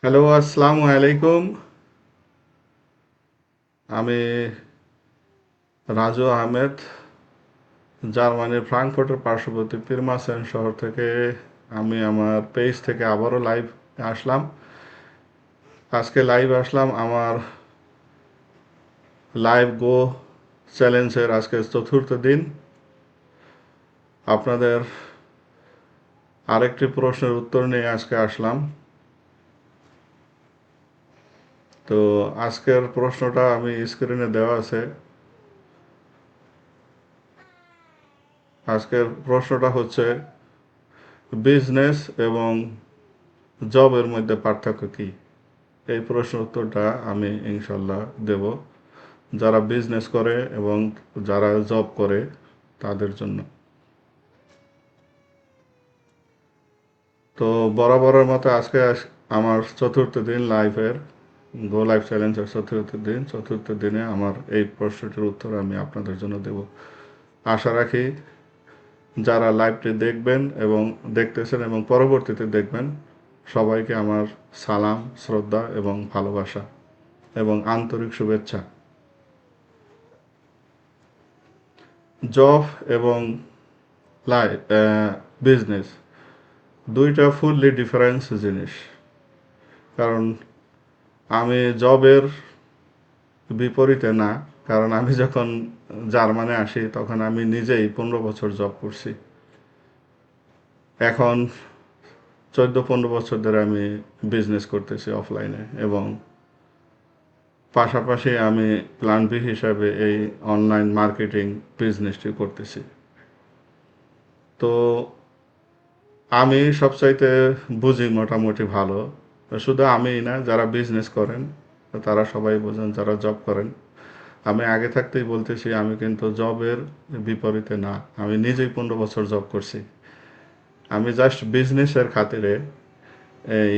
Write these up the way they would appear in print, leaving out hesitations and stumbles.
Hello, আসসালামু আলাইকুম। আমি রাজু আহমেদ, জার্মানির ফ্রাঙ্কফুর্টের পার্শ্ববর্তী পিরমাসেন শহর থেকে আমি আমার পেজ থেকে আবারও লাইভ আসলাম। আজকে লাইভ আসলাম আমার লাইভ গো চ্যালেঞ্জের আজকে চতুর্থ দিন। আপনাদের আরেকটি প্রশ্নের উত্তর নিয়ে আজকে আসলাম। তো আজকের প্রশ্নটা আমি স্ক্রিনে দেওয়া আছে। আজকের প্রশ্নটা হচ্ছে বিজনেস এবং জবের মধ্যে পার্থক্য কী? এই প্রশ্নের উত্তরটা আমি ইনশাল্লাহ দেব যারা বিজনেস করে এবং যারা জব করে তাদের জন্য। তো বরাবরের মতো আজকে আমার চতুর্থ দিন লাইফের গো লাইফ চ্যালেঞ্জের চতুর্থ দিনে আমার এই প্রশ্নটির উত্তর আমি আপনাদের জন্য দেব। আশা রাখি যারা লাইভটি দেখবেন এবং দেখতেছেন এবং পরবর্তীতে দেখবেন সবাইকে আমার সালাম, শ্রদ্ধা এবং ভালোবাসা এবং আন্তরিক শুভেচ্ছা। জব এবং লাইফ বিজনেস দুইটা ফুললি ডিফারেন্স জিনিস। কারণ আমি জবের বিপরীতে না, কারণ আমি যখন জার্মানে আসি তখন আমি নিজেই 15 বছর জব করছি। এখন 14-15 বছর ধরে আমি বিজনেস করতেছি অফলাইনে এবং পাশাপাশি আমি প্ল্যান বি হিসাবে এই অনলাইন মার্কেটিং বিজনেসটি করতেছি। তো আমি সবচাইতে বুঝি মোটামুটি ভালো। শুধু আমিই না, যারা বিজনেস করেন তারা সবাই বোঝেন, যারা জব করেন। আমি আগে থাকতেই বলতেছি আমি কিন্তু জবের বিপরীতে না, আমি নিজেই 15 বছর জব করছি। আমি জাস্ট বিজনেসের খাতিরে এই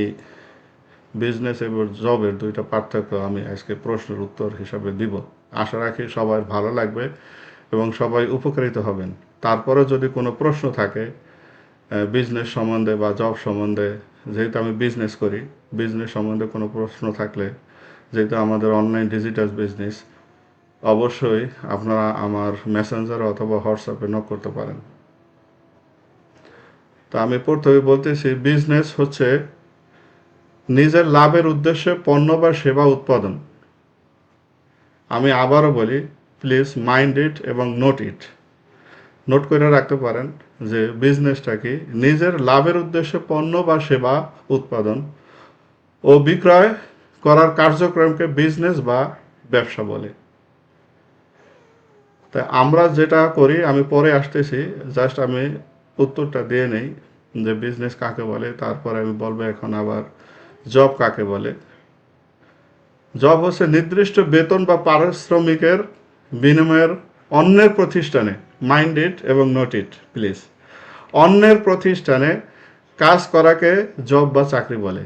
বিজনেস এবং জবের দুইটা পার্থক্য আমি আজকে প্রশ্নের উত্তর হিসাবে দিব। আশা রাখি সবার ভালো লাগবে এবং সবাই উপকৃত হবেন। তারপরে যদি কোনো প্রশ্ন থাকে বিজনেস সম্বন্ধে বা জব সম্বন্ধে, যেহেতু আমি বিজনেস করি, বিজনেস সম্বন্ধে কোনো প্রশ্ন থাকলে, যেহেতু আমাদের অনলাইন ডিজিটাল বিজনেস, অবশ্যই আপনারা আমার মেসেঞ্জার অথবা হোয়াটসঅ্যাপে নক করতে পারেন। তো আমি প্রথমে বলতেছি, বিজনেস হচ্ছে নিজের লাভের উদ্দেশ্যে পণ্য বা সেবা উৎপাদন। আমি আবারও বলি, প্লিজ মাইন্ড ইট এবং নোট ইট। নোট করে রাখতে পারেন যে বিজনেসটা কি নিজের লাভের উদ্দেশ্যে পণ্য বা সেবা উৎপাদন ও বিক্রয় করার কার্যক্রমকে বিজনেস বা ব্যবসা বলে। তাই আমরা যেটা করি, আমি পরে আসতেছি, জাস্ট আমি উত্তরটা দিয়ে নেই যে বিজনেস কাকে বলে, তারপরে আমি বলবো এখন আবার জব কাকে বলে। জব হচ্ছে নির্দিষ্ট বেতন বা পারিশ্রমিকের বিনিময়ের অন্যের প্রতিষ্ঠানে, মাইন্ড ইট এবং নোট ইট প্লিজ, অন্যের প্রতিষ্ঠানে কাজ করাকে জব বা চাকরি বলে।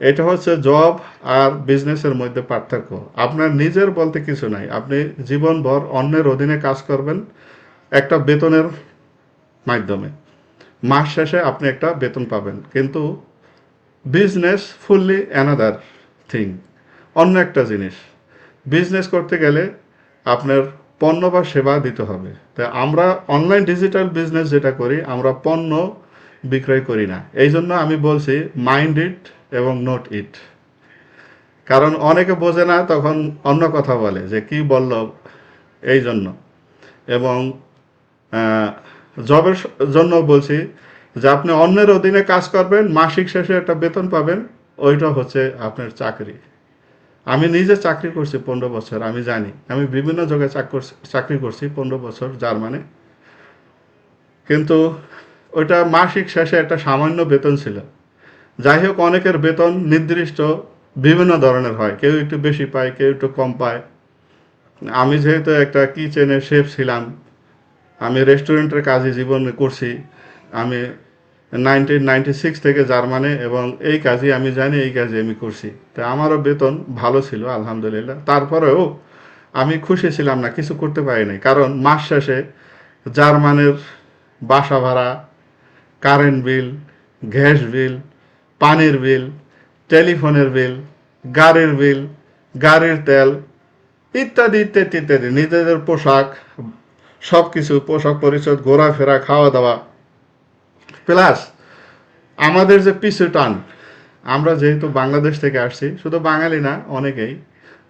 এটা হচ্ছে জব আর বিজনেসের মধ্যে পার্থক্য। আপনার নিজের বলতে কিছু নাই, আপনি জীবনভর অন্যের অধীনে কাজ করবেন একটা বেতনের মাধ্যমে, মাস শেষে আপনি একটা বেতন পাবেন। কিন্তু বিজনেস ফুললি অ্যানাদার থিং, অন্য একটা জিনিস। বিজনেস করতে গেলে আপনার পণ্য বা সেবা দিতে হবে। তাই আমরা অনলাইন ডিজিটাল বিজনেস যেটা করি, আমরা পণ্য বিক্রয় করি না। এই জন্য আমি বলছি মাইন্ড ইট এবং নোট ইট। কারণ অনেকে বোঝে না, তখন অন্য কথা বলে যে কি বলল, এই জন্য। এবং জবের জন্য বলছি যে আপনি অন্যের অধীনে কাজ করবেন, মাসিক শেষে একটা বেতন পাবেন, ওইটা হচ্ছে আপনার চাকরি। আমি নিজে চাকরি করছি 15 বছর, আমি জানি। আমি বিভিন্ন জায়গায় চাকরি করছি 15 বছর জার্মানে। কিন্তু ওইটা মাসিক শেষে একটা সামান্য বেতন ছিল। যাই হোক, অনেকের বেতন নির্দিষ্ট বিভিন্ন ধরনের হয়, কেউ একটু বেশি পায়, কেউ একটু কম পায়। আমি যেহেতু একটা কিচেনের শেফ ছিলাম, আমি রেস্টুরেন্টের কাজে জীবনে করছি। আমি 1996 থেকে জার্মানে, এবং এই কাজই আমি জানি, এই কাজে আমি করছি। তাই আমারও বেতন ভালো ছিল আলহামদুলিল্লাহ। তারপরেও আমি খুশি ছিলাম না, কিছু করতে পারিনি। কারণ মাস শেষে জার্মানের বাসা ভাড়া, কারেন্ট বিল, গ্যাস বিল, পানির বিল, টেলিফোনের বিল, গাড়ির বিল, গাড়ির তেল, ইত্যাদি ইত্যাদি ইত্যাদি, নিজেদের পোশাক, সব কিছু, পোশাক পরিচ্ছদ, ঘোরাফেরা, খাওয়া দাওয়া, প্লাস আমাদের যে পিছু টান, আমরা যেহেতু বাংলাদেশ থেকে আসছি, শুধু বাঙালি না, অনেকেই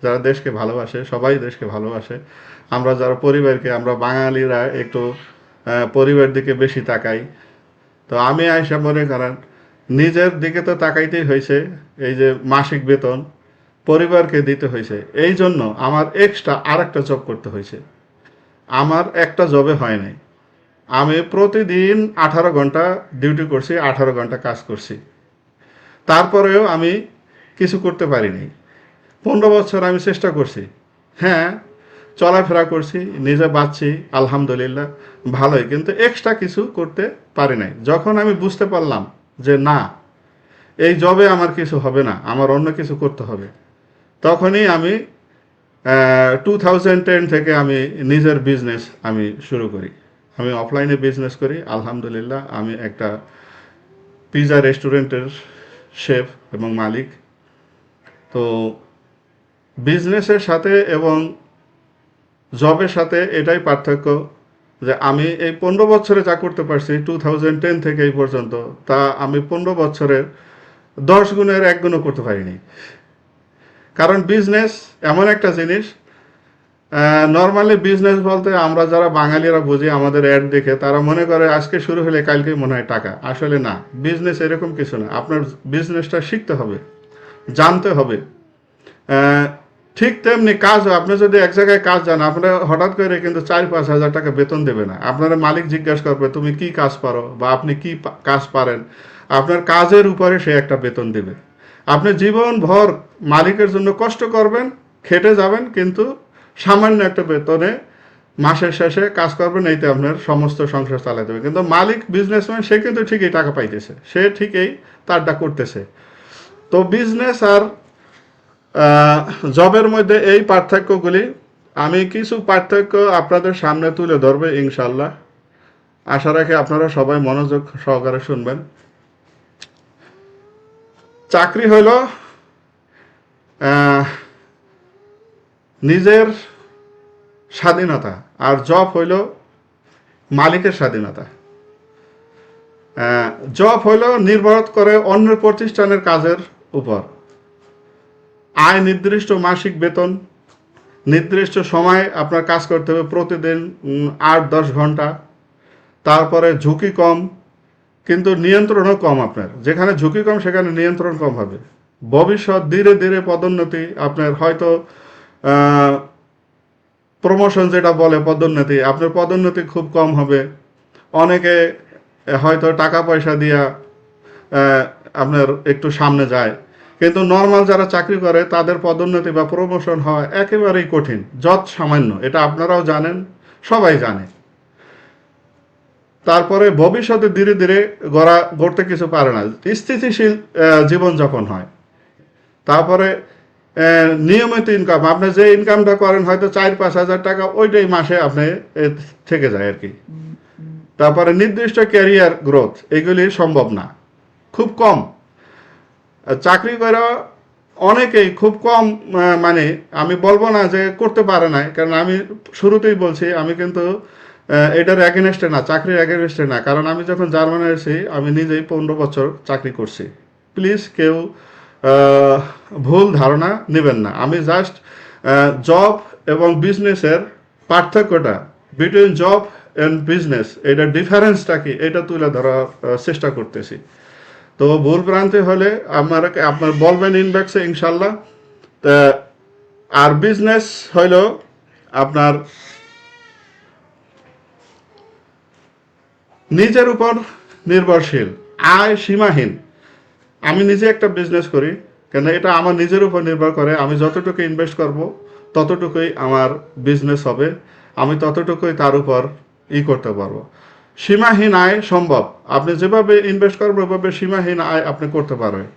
যারা দেশকে ভালোবাসে, সবাই দেশকে ভালোবাসে। আমরা যারা পরিবারকে, আমরা বাঙালিরা একটু পরিবার দিকে বেশি তাকাই। তো আমি আইসা মনে করেন নিজের দিকে তো তাকাইতেই হয়েছে, এই যে মাসিক বেতন পরিবারকে দিতে হয়েছে, এই জন্য আমার এক্সট্রা আর একটা জব করতে হয়েছে। আমার একটা জবে হয় নাই, আমি প্রতিদিন 18 ঘন্টা ডিউটি করছি, 18 ঘন্টা কাজ করছি, তারপরেও আমি কিছু করতে পারিনি। 15 বছর আমি চেষ্টা করছি, হ্যাঁ চলাফেরা করছি, নিজে বাঁচছি আলহামদুলিল্লাহ ভালোই, কিন্তু এক্সট্রা কিছু করতে পারি নাই। যখন আমি বুঝতে পারলাম যে না, এই জবে আমার কিছু হবে না, আমার অন্য কিছু করতে হবে, তখনই আমি 2010 থেকে আমি নিজের বিজনেস আমি শুরু করি। আমি অফলাইনে বিজনেস করি আলহামদুলিল্লাহ। আমি একটা পিৎজা রেস্টুরেন্টের শেফ এবং মালিক। তো বিজনেসের সাথে এবং জবের সাথে এটাই পার্থক্য যে আমি এই 15 বছরে যা করতে পারছি 2010 থেকে এই পর্যন্ত, তা আমি 15 বছরের 10 গুণের 1 গুণও করতে পারিনি। কারণ বিজনেস এমন একটা জিনিস, নর্মালি বিজনেস বলতে আমরা যারা বাঙালিরা বুঝি, আমাদের অ্যাড দেখে তারা মনে করে আজকে শুরু হলে কালকেই মনে হয় টাকা। আসলে না, বিজনেস এরকম কিছু না। আপনার বিজনেসটা শিখতে হবে, জানতে হবে। ঠিক তেমনি কাজও, আপনি যদি এক জায়গায় কাজ জান, আপনার হঠাৎ করে কিন্তু 4-5 হাজার টাকা বেতন দেবে না। আপনার মালিক জিজ্ঞাসা করবে তুমি কি কাজ পারো বা আপনি কি কাজ পারেন, আপনার কাজের উপরে সে একটা বেতন দেবে। আপনি জীবনভর মালিকের জন্য কষ্ট করবেন, খেটে যাবেন, কিন্তু সামান্য একটা বেতনে মাসের শেষে কাজ করবেন, এইতে আপনার সমস্ত সংসার চালাতে হবে। কিন্তু মালিক বিজনেসম্যান, সে কিন্তু ঠিকই টাকা পাইতেছে, সে ঠিকই তারটা করতেছে। তো বিজনেস আর জবের মধ্যে এই পার্থক্যগুলি, আমি কিছু পার্থক্য আপনাদের সামনে তুলে ধরবে ইনশাল্লাহ। আশা রাখি আপনারা সবাই মনোযোগ সহকারে শুনবেন। চাকরি হইল নিজের স্বাধীনতা, আর জব হইল মালিকের স্বাধীনতা। জব হইল নির্ভর করে অন্য প্রতিষ্ঠানের কাজের উপর। আয় নির্দিষ্ট মাসিক বেতন, নির্দিষ্ট সময় আপনার কাজ করতে হবে, প্রতিদিন 8-10 ঘন্টা। তারপরে ঝুঁকি কম, কিন্তু নিয়ন্ত্রণও কম। আপনার যেখানে ঝুঁকি কম সেখানে নিয়ন্ত্রণ কম হবে। ভবিষ্যৎ ধীরে ধীরে পদোন্নতি, আপনার হয়তো প্রমোশন যেটা বলে পদোন্নতি, আপনার পদোন্নতি খুব কম হবে। অনেকে হয়তো টাকা পয়সা দিয়া আপনার একটু সামনে যায়, কিন্তু নর্মাল যারা চাকরি করে তাদের পদোন্নতি বা প্রমোশন হওয়া একেবারেই কঠিন, যত সামান্য। এটা আপনারাও জানেন, সবাই জানে। তারপরে ভবিষ্যতে ধীরে ধীরে গড়তে কিছু পারে না, স্থিতিশীল জীবনযাপন হয়। তারপরে নিয়মিত ইনকাম, আপনি যে ইনকামটা করেন হয়তো 4-5 হাজার টাকা, ওইটাই মাসে আপনি থেকে যায় আর কি। তারপরে নির্দিষ্ট ক্যারিয়ার গ্রোথ, এগুলি সম্ভব না, খুব কম। চাকরি করা অনেকেই খুব কম, মানে আমি বলবো না যে করতে পারে না, কারণ আমি শুরুতেই বলছি আমি কিন্তু এটার অ্যাগেনস্টে না, চাকরির অ্যাগেনস্টে না। কারণ আমি যখন জার্মানি এসেছি আমি নিজেই 15 বছর চাকরি করছি। প্লিজ কেউ ভুল ধারণা নেবেন না। আমি জাস্ট জব এবং বিজনেসের পার্থক্যটা, বিটুইন জব অ্যান্ড বিজনেস, এটার ডিফারেন্সটা কি, এটা তুলে ধরার চেষ্টা করতেছি। তো ভুল ভ্রান্তি হলে আপনার বলবেন ইনবক্সে ইনশাল্লাহ। আর বিজনেস হইল আপনার নিজের উপর নির্ভরশীল, আয় সীমাহীন। আমি নিজে একটা বিজনেস করি, কেন এটা আমার নিজের উপর নির্ভর করে। আমি যতটুকু ইনভেস্ট করব ততটুকুই আমার বিজনেস হবে, আমি ততটুকুই তার উপর করতে পারবো। সীমাহীন আয় সম্ভব, আপনি যেভাবে ইনভেস্ট করবেন ওইভাবে সীমাহীন আয় আপনি করতে পারবেন।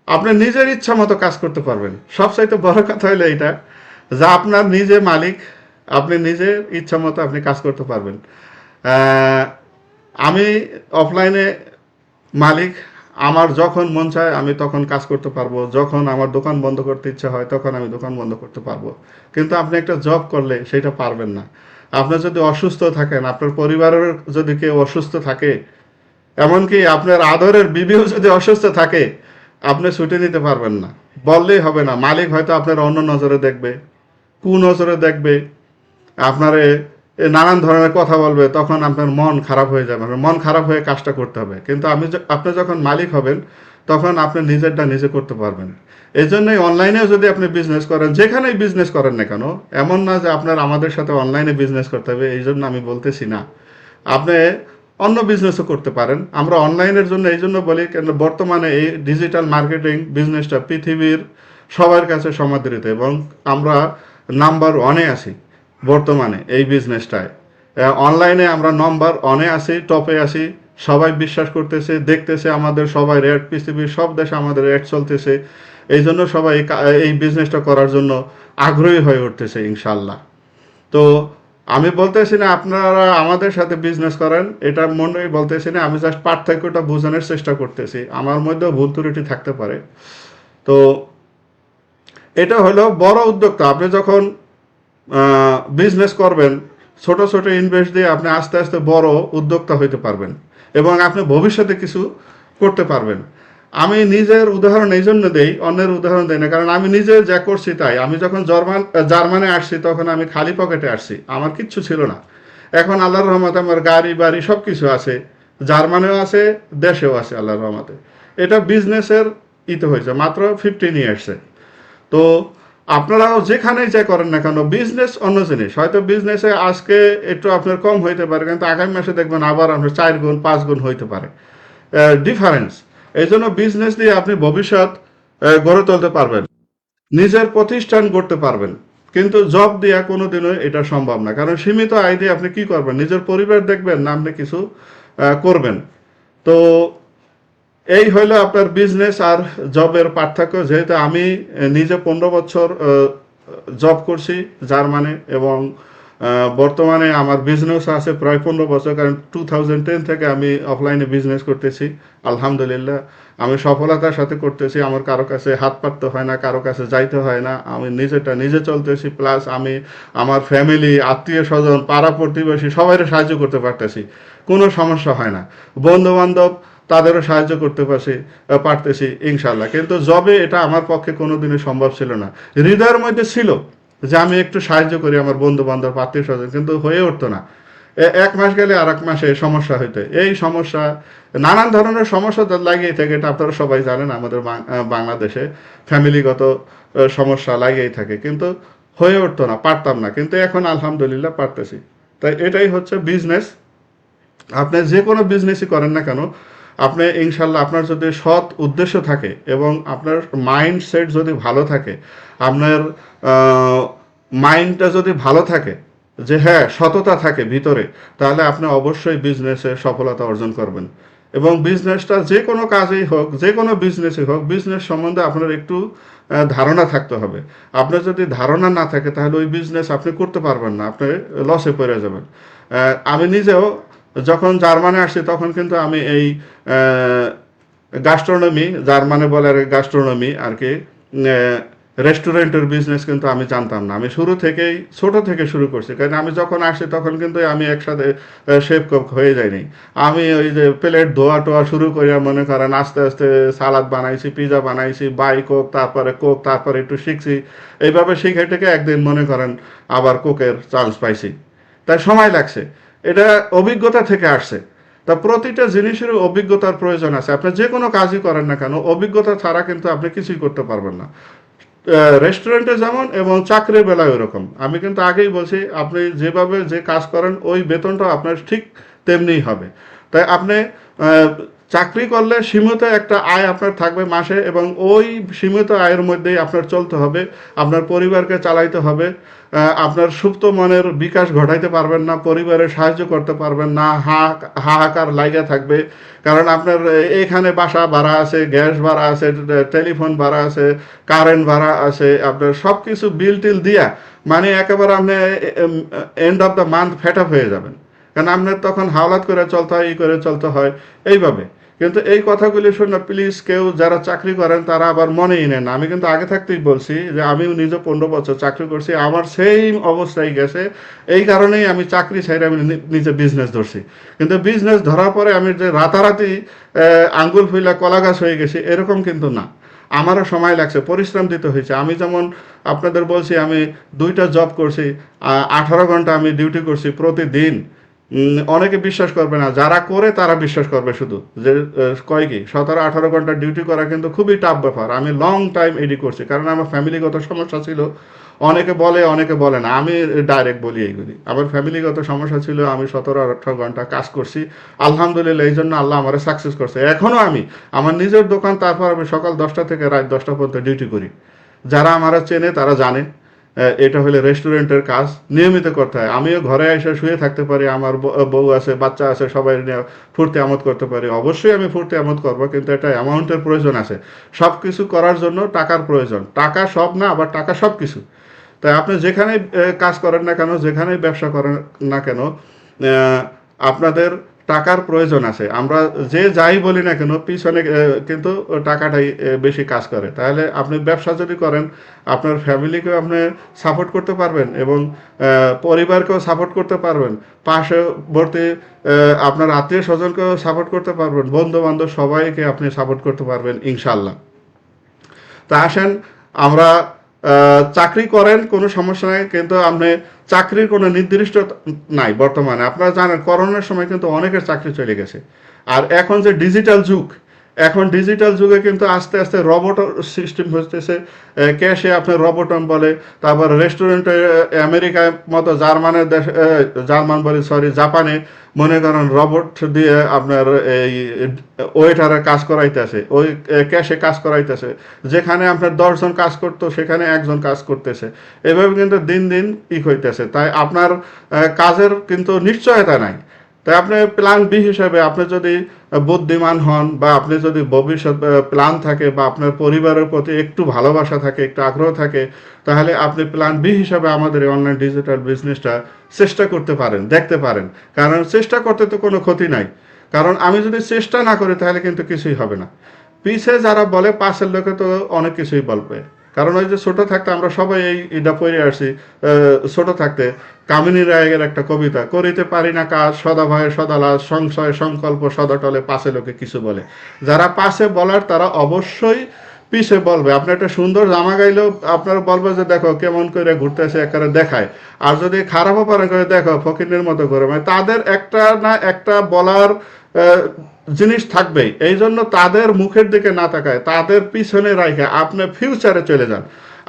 আপনি নিজের ইচ্ছা মতো কাজ করতে পারবেন। সবচাইতে বড় কথা হলো এইটা যে আপনার নিজে মালিক, আপনি নিজের ইচ্ছা মতো আপনি কাজ করতে পারবেন। আমি অফলাইনে মালিক, আমার যখন মন চায় আমি তখন কাজ করতে পারবো, যখন আমার দোকান বন্ধ করতে ইচ্ছা হয় তখন আমি দোকান বন্ধ করতে পারবো। কিন্তু আপনি একটা জব করলে সেটা পারবেন না। আপনার যদি অসুস্থ থাকেন, আপনার পরিবারের যদি কেউ অসুস্থ থাকে, এমনকি আপনার আদরের বিবিও যদি অসুস্থ থাকে, আপনি ছুটি নিতে পারবেন না। বললেই হবে না, মালিক হয়তো আপনার অন্য নজরে দেখবে, কুনজরে দেখবে, আপনারে নানান ধরনের কথা বলবে, তখন আপনার মন খারাপ হয়ে যাবে, মন খারাপ হয়ে কাজটা করতে হবে। কিন্তু আপনি যখন মালিক হবেন তখন আপনি নিজেরটা নিজে করতে পারবেন। এই জন্যই অনলাইনেও যদি আপনি বিজনেস করেন, যেখানেই বিজনেস করেন না কেন, এমন না যে আপনার আমাদের সাথে অনলাইনে বিজনেস করতে হবে, এই জন্য আমি বলতেছি না। আপনি অন্য বিজনেসও করতে পারেন। আমরা অনলাইনের জন্য এই জন্য বলি কেন, বর্তমানে এই ডিজিটাল মার্কেটিং বিজনেসটা পৃথিবীর সবার কাছে সমাদৃত এবং আমরা নাম্বার ওয়ানে আছি বর্তমানে এই বিজনেসটায়। অনলাইনে আমরা নাম্বার ওয়ানে আছি, টপে আছি, সবাই বিশ্বাস করতেছে, দেখতেছে আমাদের, সবাই রেট, পৃথিবীর সব দেশে আমাদের রেট চলতেছে। এই জন্য সবাই এই বিজনেসটা করার জন্য আগ্রহী হয়ে উঠতেছে ইনশাল্লাহ। তো আমি বলতেছি না আপনারা আমাদের সাথে বিজনেস করেন, এটা মনেই বলতেছি না, আমি জাস্ট পার্থক্যটা বোঝানোর চেষ্টা করতেছি, আমার মধ্যেও ভুল ত্রুটি থাকতে পারে। তো এটা হলো বড় উদ্যোক্তা। আপনি যখন বিজনেস করবেন, ছোট ছোট ইনভেস্ট দিয়ে আপনি আস্তে আস্তে বড় উদ্যোক্তা হইতে পারবেন এবং আপনি ভবিষ্যতে কিছু করতে পারবেন। আমি নিজের উদাহরণ এই জন্য দেই, অন্যের উদাহরণ দেই না, কারণ আমি নিজে যা করছি তাই। আমি যখন জার্মানে আসছি তখন আমি খালি পকেটে আসছি, আমার কিচ্ছু ছিল না। এখন আল্লাহর রহমতে আমার গাড়ি বাড়ি সব কিছু আছে, জার্মানেও আছে, দেশেও আছে আল্লাহর রহমতে। এটা বিজনেসের ইতে হয়েছে মাত্র 15 ইয়ার্সে। তো আপনারাও যেখানেই যা করেন না কেন, বিজনেস অন্য জিনিস। হয়তো বিজনেসে আজকে একটু আপনার কম হইতে পারে, কিন্তু আগামী মাসে দেখবেন আবার আপনার 4 গুণ 5 গুণ হইতে পারে ডিফারেন্স। এই জন্য বিজনেস দিয়ে আপনি ভবিষ্যৎ গড়ে তুলতে পারবেন, নিজের প্রতিষ্ঠান গড়তে পারবেন। কিন্তু জব দিয়ে কোনোদিনও এটা সম্ভব না, কারণ সীমিত আয় দিয়ে আপনি কি করবেন? নিজের পরিবার দেখবেন না আপনি কিছু করবেন? তো এই হইলো আপনার বিজনেস আর জবের পার্থক্য। যেহেতু আমি নিজে 15 বছর জব করছি জার্মানি এবং বর্তমানে আমার বিজনেস আছে প্রায় 15 বছর, কারণ 2010 থেকে আমি অফলাইনে বিজনেস করতেছি। আলহামদুলিল্লাহ আমি সফলতার সাথে করতেছি, আমার কারো কাছে হাত পাততে হয় না, কারো কাছে যাইতে হয় না, আমি নিজেটা নিজে চলতেছি। প্লাস আমি আমার ফ্যামিলি, আত্মীয় স্বজন, পাড়া প্রতিবেশী সবাই সাহায্য করতে পারতেছি, কোনো সমস্যা হয় না। বন্ধু বান্ধব তাদেরও সাহায্য করতে পারতেছি ইনশাল্লাহ। কিন্তু জবে এটা আমার পক্ষে কোনোদিনই সম্ভব ছিল না। হৃদয়ের মধ্যে ছিল যে আমি একটু সাহায্য করি আমার বন্ধু বান্ধব আত্মীয় স্বজন, কিন্তু হয়ে উঠতো না। 1 মাস গেলে আর 1 মাসে সমস্যা হইতো। এই সমস্যা, নানান ধরনের সমস্যা লাগিয়েই থাকে, এটা আপনারা সবাই জানেন। আমাদের বাংলাদেশে ফ্যামিলিগত সমস্যা লাগিয়েই থাকে, কিন্তু হয়ে উঠতো না, পারতাম না। কিন্তু এখন আলহামদুলিল্লাহ পারতেছি। তাই এটাই হচ্ছে বিজনেস। আপনি যে কোনো বিজনেসই করেন না কেন, আপনি ইনশাল্লাহ আপনার যদি সৎ উদ্দেশ্য থাকে এবং আপনার মাইন্ডসেট যদি ভালো থাকে, আপনার মাইন্ডটা যদি ভালো থাকে, যে হ্যাঁ সততা থাকে ভিতরে, তাহলে আপনি অবশ্যই বিজনেসে সফলতা অর্জন করবেন। এবং বিজনেসটা যে কোনো কাজেই হোক, যে কোনো বিজনেসই হোক, বিজনেস সম্বন্ধে আপনার একটু ধারণা থাকতে হবে। আপনার যদি ধারণা না থাকে তাহলে ওই বিজনেস আপনি করতে পারবেন না, আপনি লসে পড়ে যাবেন। আমি নিজেও যখন জার্মানে আসছি তখন কিন্তু আমি এই গাস্ট্রোনমি, জার্মানে বলে গাস্ট্রোনমি আর কি, রেস্টুরেন্টের বিজনেস কিন্তু আমি জানতাম না। আমি শুরু থেকেই ছোট থেকে শুরু করছি, কারণ আমি যখন আসি তখন কিন্তু আমি একসাথে শেফ কুক হয়ে যাইনি। আমি ওই যে প্লেট ধোয়া টোয়া শুরু করে মনে করেন আস্তে আস্তে সালাদ বানাইছি, পিজা বানাইছি, বাই কোক, তারপরে একটু শিখছি। এইভাবে শিখে টেকে একদিন মনে করেন আবার কুকের চান্স পাইছি। তাই সময় লাগছে, এটা অভিজ্ঞতা থেকে আসছে। তা প্রতিটা জিনিসের অভিজ্ঞতার প্রয়োজন আছে। আপনি যে কোনো কাজই করেন না কেন, অভিজ্ঞতা ছাড়া কিন্তু আপনি কিছুই করতে পারবেন না। রেস্টুরেন্টে যেমন এবং চাকরির বেলায় ওরকম। আমি কিন্তু আগেই বলছি, আপনি যেভাবে যে কাজ করেন ওই বেতনটা আপনার ঠিক তেমনিই হবে। তাই আপনি চাকরি করলে সীমিত একটা আয় আপনার থাকবে মাসে, এবং ওই সীমিত আয়ের মধ্যেই আপনার চলতে হবে, আপনার পরিবারকে চালাইতে হবে। আপনার সুপ্ত মনের বিকাশ ঘটাইতে পারবেন না, পরিবারের সাহায্য করতে পারবেন না, হাহাকার লাইগা থাকবে। কারণ আপনার এখানে বাসা ভাড়া আছে, গ্যাস ভাড়া আছে, টেলিফোন ভাড়া আছে, কারেন্ট ভাড়া আছে, আপনার সব কিছু বিল টিল দিয়া মানে একেবারে আপনি end of the month fed up হয়ে যাবেন। কারণ আপনার তখন হাওলাত করে চলতে হয়, ই করে চলতে হয় এইভাবে। কিন্তু এই কথাগুলি শুনে প্লিজ কেউ যারা চাকরি করেন তারা আবার মনেই নেন না। আমি কিন্তু আগে থাকতেই বলছি যে আমিও নিজে 15 বছর চাকরি করছি, আমার সেম অবস্থায় গেছে। এই কারণেই আমি চাকরি ছেড়ে আমি নিজে বিজনেস ধরছি। কিন্তু বিজনেস ধরার পরে আমি যে রাতারাতি আঙ্গুল ফুলা কলা গাছ হয়ে গেছি এরকম কিন্তু না। আমারও সময় লাগছে, পরিশ্রম দিতে হয়েছে। আমি যেমন আপনাদের বলছি আমি 2টা জব করছি, 18 ঘন্টা আমি ডিউটি করছি প্রতিদিন। অনেকে বিশ্বাস করবে না, যারা করে তারা বিশ্বাস করবে শুধু যে কয় কি 17-18 ঘন্টা ডিউটি করা কিন্তু খুবই টাফ ব্যাপার। আমি লং টাইম এডি করছি কারণ আমার ফ্যামিলিগত সমস্যা ছিল। অনেকে বলে অনেকে বলে না, আমি ডাইরেক্ট বলি এইগুলি। আমার ফ্যামিলিগত সমস্যা ছিল, আমি 17-18 ঘন্টা কাজ করছি। আলহামদুলিল্লাহ এই জন্য আল্লাহ আমার সাকসেস করছে। এখনও আমি আমার নিজের দোকান, তারপর আমি সকাল 10টা থেকে রাত 10টা পর্যন্ত ডিউটি করি। যারা আমার চেনে তারা জানে এটা হলে রেস্টুরেন্টের কাজ নিয়মিত করতে হয়। আমিও ঘরে এসে শুয়ে থাকতে পারি, আমার বউ আছে, বাচ্চা আছে, সবাই নিয়ে ফুর্তি আমোদ করতে পারি। অবশ্যই আমি ফুর্তি আমোদ করবো, কিন্তু একটা অ্যামাউন্টের প্রয়োজন আছে। সব কিছু করার জন্য টাকার প্রয়োজন। টাকা সব না, আবার টাকা সব কিছু। তাই আপনি যেখানে কাজ করেন না কেন, যেখানেই ব্যবসা করেন না কেন, আপনাদের টাকার প্রয়োজন আছে। আমরা যে যাই বলি না কেন পিছনে কিন্তু টাকাটাই বেশি কাজ করে। তাহলে আপনি ব্যবসা যদি করেন আপনার ফ্যামিলিকেও আপনি সাপোর্ট করতে পারবেন এবং পরিবারকেও সাপোর্ট করতে পারবেন, পার্শ্ববর্তী আপনার আত্মীয় স্বজনকেও সাপোর্ট করতে পারবেন, বন্ধু বান্ধব সবাইকে আপনি সাপোর্ট করতে পারবেন ইনশাল্লাহ। তা আসেন আমরা চাকরি করেন কোনো সমস্যা নাই, কিন্তু আপনি চাকরির কোনো নির্দিষ্ট নাই বর্তমানে। আপনারা জানেন করোনার সময় কিন্তু অনেকের চাকরি চলে গেছে। আর এখন যে ডিজিটাল যুগ, এখন ডিজিটাল যুগে কিন্তু আস্তে আস্তে রোবট সিস্টেম হতেছে। ক্যাশে আপনার রোবটন বলে, তারপর রেস্টুরেন্টে আমেরিকার মতো জার্মানের দেশ, জার্মান বলি সরি, জাপানে মনে করেন রোবট দিয়ে আপনার এই ওয়েটারের কাজ করাইতেছে, ওই ক্যাশে কাজ করাইতেছে। যেখানে আপনার 10 জন কাজ করতো সেখানে 1 জন কাজ করতেছে। এভাবে কিন্তু দিন দিন হইতেছে। তাই আপনার কাজের কিন্তু নিশ্চয়তা নাই। তাই আপনি প্ল্যান বি হিসাবে আপনি যদি বুদ্ধিমান হন, বা আপনি যদি ভবিষ্যৎ প্ল্যান থাকে, বা আপনার পরিবারের প্রতি একটু ভালোবাসা থাকে, একটু আগ্রহ থাকে, তাহলে আপনি প্ল্যান বি হিসাবে আমাদের এই অনলাইন ডিজিটাল বিজনেসটা চেষ্টা করতে পারেন, দেখতে পারেন। কারণ চেষ্টা করতে তো কোনো ক্ষতি নাই। কারণ আমি যদি চেষ্টা না করি তাহলে কিন্তু কিছুই হবে না। পিছে যারা বলে পাশের লোকে তো অনেক কিছুই বলবে। কারণ ওই যে ছোট থাকতে আমরা সবাই এটা পড়ে আসছি। ছোট থাকতে কামিনী রায়ের একটা কবিতা, করিতে পারি না কাজ, সদা ভয়ে সদালাস, সংশয় সংকল্প সদাটলে পাশে লোকে কিছু বলে। যারা পাশে বলার তারা অবশ্যই পিছে বলবে। আপনি একটা সুন্দর জামা গাইলেও আপনারা বলবে যে দেখো কেমন করে ঘুরতেছে, একেবারে দেখায়। আর যদি খারাপও পারে করে দেখো ফকিরের মতো করে, মানে তাদের একটা না একটা বলার জিনিস থাকবেই। এই জন্য তাদের মুখের দিকে না তাকায়, তাদের পিছনে রাখে আপনি ফিউচারে চলে যান।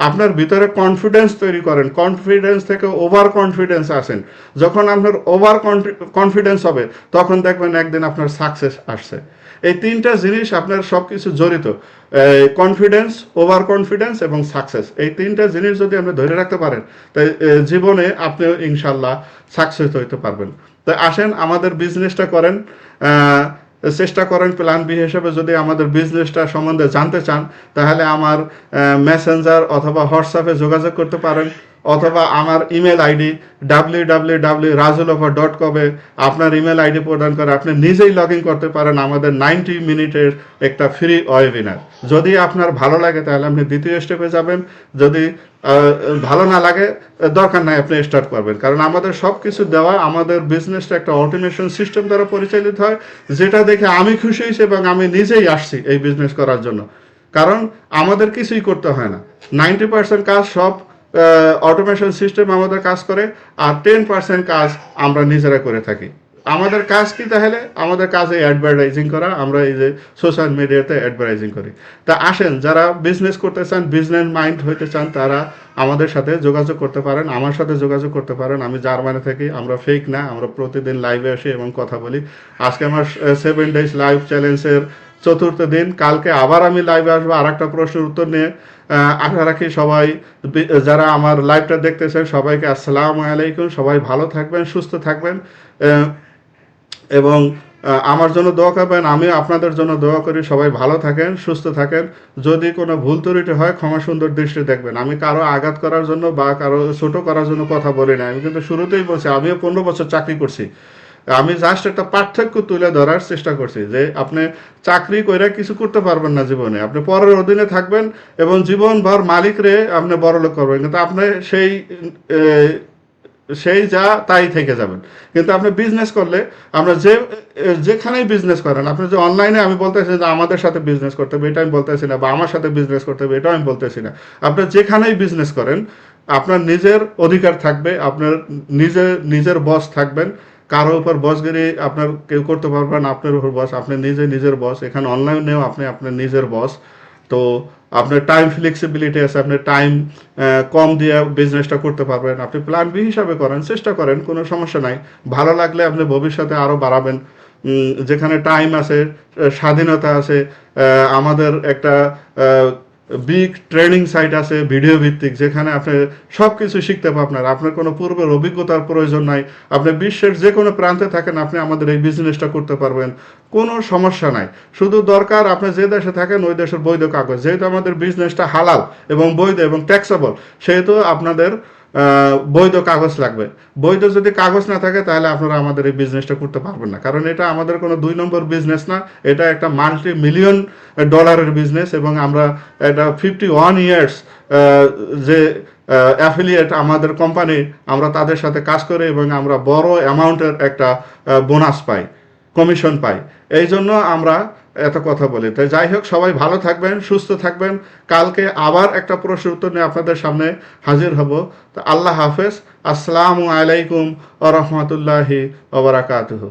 আপনার ভিতরে কনফিডেন্স তৈরি করেন, কনফিডেন্স থেকে ওভার কনফিডেন্স আসেন। যখন আপনার ওভার কনফিডেন্স হবে তখন দেখবেন একদিন আপনার সাকসেস আসছে। এই 3টা জিনিস আপনার সব কিছু জড়িত, কনফিডেন্স, ওভার কনফিডেন্স এবং সাকসেস। এই 3টা জিনিস যদি আপনি ধরে রাখতে পারেন তাই জীবনে আপনিও ইনশাল্লাহ সাকসেস হইতে পারবেন। তো আসেন আমাদের বিজনেসটা করেন, চেষ্টা করেন প্ল্যান বি হিসেবে। যদি আমাদের বিজনেসটা সম্বন্ধে জানতে চান তাহলে আমার মেসেঞ্জার অথবা হোয়াটসঅ্যাপে যোগাযোগ করতে পারেন, অথবা আমার ইমেল আইডি www.razuloffer.com এ আপনার ইমেল আইডি প্রদান করে আপনি নিজেই লগ ইন করতে পারেন আমাদের 90 মিনিটের একটা ফ্রি ওয়েবিনার। যদি আপনার ভালো লাগে তাহলে আপনি দ্বিতীয় স্টেপে যাবেন, যদি ভালো না লাগে দরকার নাই আপনি স্টার্ট করবেন। কারণ আমাদের সব কিছু দেওয়া, আমাদের বিজনেসটা একটা অটোমেশন সিস্টেম দ্বারা পরিচালিত হয়, যেটা দেখে আমি খুশি হয়েছি এবং আমি নিজেই আসছি এই বিজনেস করার জন্য। কারণ আমাদের কিছুই করতে হয় না, 90% কাজ সব অটোমেশন সিস্টেম আমাদের কাজ করে, আর 10% কাজ আমরা নিজেরা করে থাকি। আমাদের কাজ কি তাহলে? আমাদের কাজে অ্যাডভার্টাইজিং করা। আমরা এই যে সোশ্যাল মিডিয়াতে অ্যাডভার্টাইজিং করি। তা আসেন যারা বিজনেস করতে চান, বিজনেস মাইন্ড হইতে চান, তারা আমাদের সাথে যোগাযোগ করতে পারেন, আমার সাথে যোগাযোগ করতে পারেন। আমি জার্মানি থাকি, আমরা ফেক না, আমরা প্রতিদিন লাইভে আসি এবং কথা বলি। আজকে আমার 7 ডেজ লাইভ চ্যালেঞ্জের 4র্থ দিন। কালকে আবার আমি লাইভে আসবো আর একটা প্রশ্নের উত্তর নিয়ে। আশা রাখি সবাই যারা আমার লাইভটা দেখতেছেন সবাইকে আসসালামু আলাইকুম। সবাই ভালো থাকবেন, সুস্থ থাকবেন এবং আমার জন্য দোয়া করবেন। আমিও আপনাদের জন্য দোয়া করি। সবাই ভালো থাকেন, সুস্থ থাকেন। যদি কোনো ভুল ত্রুটি হয় ক্ষমা সুন্দর দৃষ্টি দেখবেন। আমি কারো আঘাত করার জন্য বা কারো ছোট করার জন্য কথা বলি না। আমি কিন্তু শুরুতেই বলছি আমিও 15 বছর চাকরি করছি। আমি জাস্ট একটা পার্থক্য তুলে ধরার চেষ্টা করছি যে আপনি চাকরি কইরা কিছু করতে পারবেন না জীবনে, আপনি পরের অধীনে থাকবেন এবং জীবনভর মালিকরে আপনি বড়লোক করবেন, কিন্তু আপনি সেই যা তাই থেকে যাবেন। কিন্তু আপনি বিজনেস করলে, আমরা যেখানেই বিজনেস করেন, আপনি যে অনলাইনে, আমি বলতেছি যে আমাদের সাথে বিজনেস করতে হবে এটা আমি বলতেছি না, বা আমার সাথে বিজনেস করতে হবে এটাও আমি বলতেছি না। আপনি যেখানেই বিজনেস করেন আপনার নিজের অধিকার থাকবে, আপনার নিজের বস থাকবেন, কারো উপর বসগিরি আপনার কেউ করতে পারবেন, আপনার উপর বস, আপনি নিজের বস। এখানে অনলাইনেও আপনি আপনার নিজের বস। তো আপনার টাইম ফ্লেক্সিবিলিটি আছে, আপনি টাইম কম দিয়ে বিজনেসটা করতে পারবেন। আপনি প্ল্যান বি হিসাবে করেন, চেষ্টা করেন, কোনো সমস্যা নাই। ভালো লাগলে আপনি ভবিষ্যতে আরও বাড়াবেন। যেখানে টাইম আছে, স্বাধীনতা আছে। আমাদের একটা বিগ ট্রেনিং সাইট আছে ভিডিও ভিত্তিক, যেখানে আপনি সব কিছু শিখতে পারবেন। আপনার কোনো পূর্বের অভিজ্ঞতার প্রয়োজন নাই। আপনি বিশ্বের যে কোনো প্রান্তে থাকেন, আপনি আমাদের এই বিজনেসটা করতে পারবেন, কোনো সমস্যা নাই। শুধু দরকার আপনি যে দেশে থাকেন ওই দেশের বৈধ কাগজ। যেহেতু আমাদের বিজনেসটা হালাল এবং বৈধ এবং ট্যাক্সেবল, সেহেতু আপনাদের বৈধ কাগজ লাগবে। বৈধ যদি কাগজ না থাকে তাহলে আপনারা আমাদের এই বিজনেসটা করতে পারবেন না, কারণ এটা আমাদের কোনো 2 নম্বর বিজনেস না, এটা একটা মাল্টি-মিলিয়ন ডলারের বিজনেস। এবং আমরা একটা 51 ইয়ার্স যে অ্যাফিলিয়েট আমাদের কোম্পানি, আমরা তাদের সাথে কাজ করি এবং আমরা বড় অ্যামাউন্টের একটা বোনাস পাই, কমিশন পাই। এই জন্য আমরা এত কথা বলি। তাই যাই হোক, সবাই ভালো থাকবেন, সুস্থ থাকবেন। কালকে আবার একটা প্রশ্ন উত্তর নিয়ে আপনাদের সামনে হাজির হব। তো আল্লাহ হাফেজ, আসসালামু আলাইকুম ওয়া রাহমাতুল্লাহি ওয়া বারাকাতুহু।